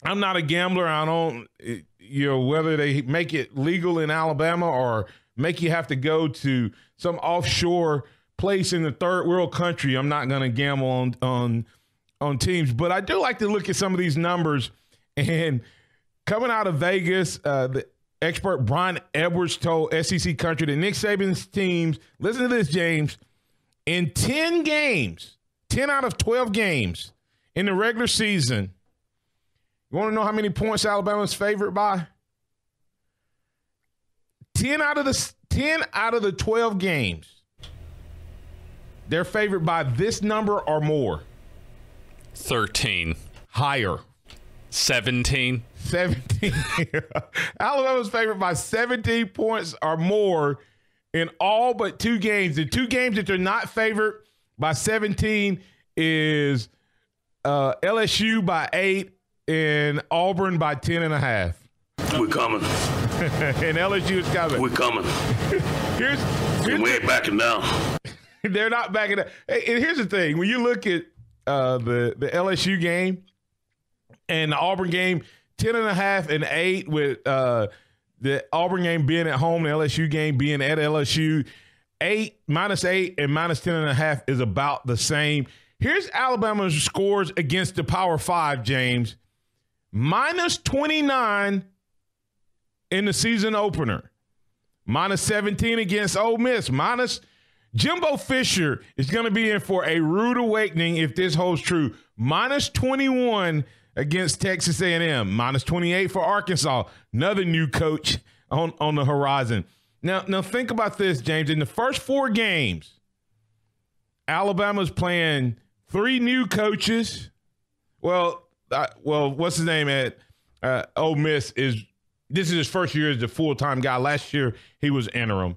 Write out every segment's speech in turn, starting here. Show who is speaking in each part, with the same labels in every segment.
Speaker 1: I'm not a gambler. I don't, whether they make it legal in Alabama or make you have to go to some offshore place in the third world country, I'm not going to gamble on teams. But I do like to look at some of these numbers. And coming out of Vegas, the expert Brian Edwards told SEC Country that Nick Saban's teams, listen to this, James, in 10 games, 10 out of 12 games in the regular season, you want to know how many points Alabama's favored by? 10 out of the 12 games, they're favored by this number or more.
Speaker 2: 13.
Speaker 1: Higher.
Speaker 2: 17.
Speaker 1: 17. Alabama's favored by 17 points or more in all but 2 games. The 2 games that they're not favored by 17 is LSU by 8 and Auburn by 10.5.
Speaker 3: We're coming.
Speaker 1: And LSU is coming.
Speaker 3: We're coming. We ain't backing down.
Speaker 1: They're not backing down. And here's the thing. When you look at the LSU game and the Auburn game, 10.5 and 8 with the Auburn game being at home, the LSU game being at LSU, -8 and -10.5 is about the same. Here's Alabama's scores against the Power 5, James. -29 in the season opener. -17 against Ole Miss. Jimbo Fisher is going to be in for a rude awakening if this holds true. -21 against Texas A&M. -28 for Arkansas. Another new coach on the horizon. Now think about this, James. In the first 4 games, Alabama's playing 3 new coaches. Well, what's his name at Ole Miss this is his first year as the full-time guy. Last year, he was interim.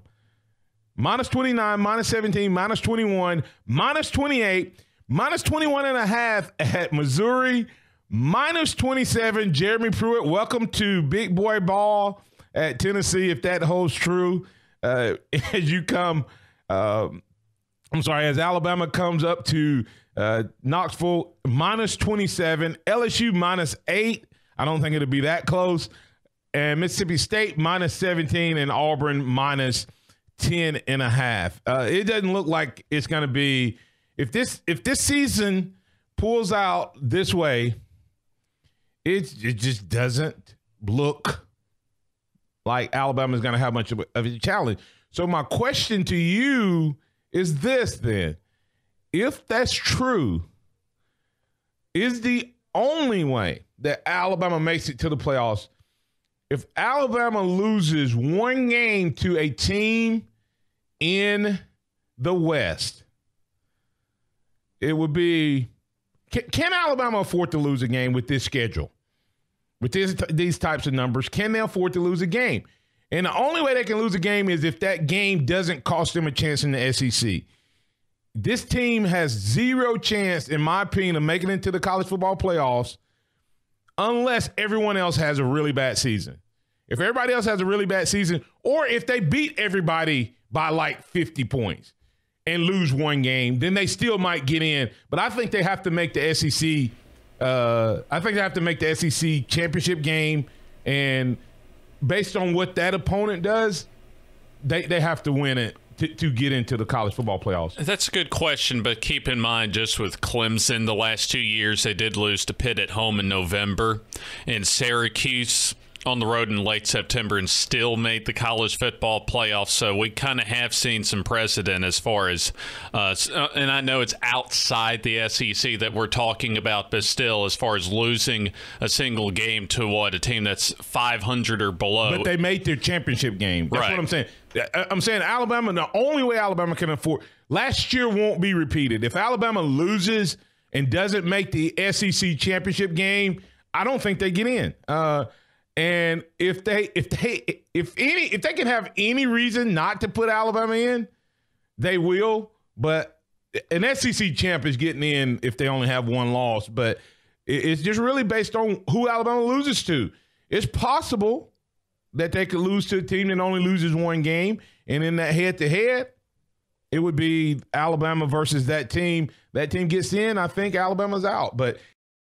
Speaker 1: -29, -17, -21, -28, -21.5 at Missouri, -27. Jeremy Pruitt, welcome to big boy ball at Tennessee, if that holds true. As Alabama comes up to Knoxville, -27, LSU -8. I don't think it'll be that close. And Mississippi State -17 and Auburn -10.5. It doesn't look like it's going to be if this season pulls out this way. It just doesn't look like Alabama is going to have much of a challenge. So my question to you is this then. If that's true, is the only way that Alabama makes it to the playoffs if Alabama loses 1 game to a team in the West? It would be can Alabama afford to lose a game with this schedule? With these types of numbers, can they afford to lose a game? And the only way they can lose a game is if that game doesn't cost them a chance in the SEC. This team has 0 chance, in my opinion, of making it into the college football playoffs unless everyone else has a really bad season. If everybody else has a really bad season, or if they beat everybody by like 50 points and lose 1 game, then they still might get in. But I think they have to make the SEC SEC championship game, and based on what that opponent does, they have to win it to get into the college football playoffs.
Speaker 2: That's a good question, but keep in mind, just with Clemson, the last 2 years, they did lose to Pitt at home in November, and Syracuse on the road in late September, and still made the college football playoffs. So we kind of have seen some precedent as far as and I know it's outside the SEC that we're talking about, but still, as far as losing a single game to a team that's 500 or below.
Speaker 1: But they made their championship game. That's
Speaker 2: right.
Speaker 1: What I'm saying. I'm saying Alabama, the only way Alabama can afford – last year won't be repeated. If Alabama loses and doesn't make the SEC championship game, I don't think they get in. And if they can have any reason not to put Alabama in, they will. But an SEC champ is getting in if they only have 1 loss. But it's just really based on who Alabama loses to. It's possible that they could lose to a team that only loses 1 game, and in that head-to-head, it would be Alabama versus that team. That team gets in, I think Alabama's out. But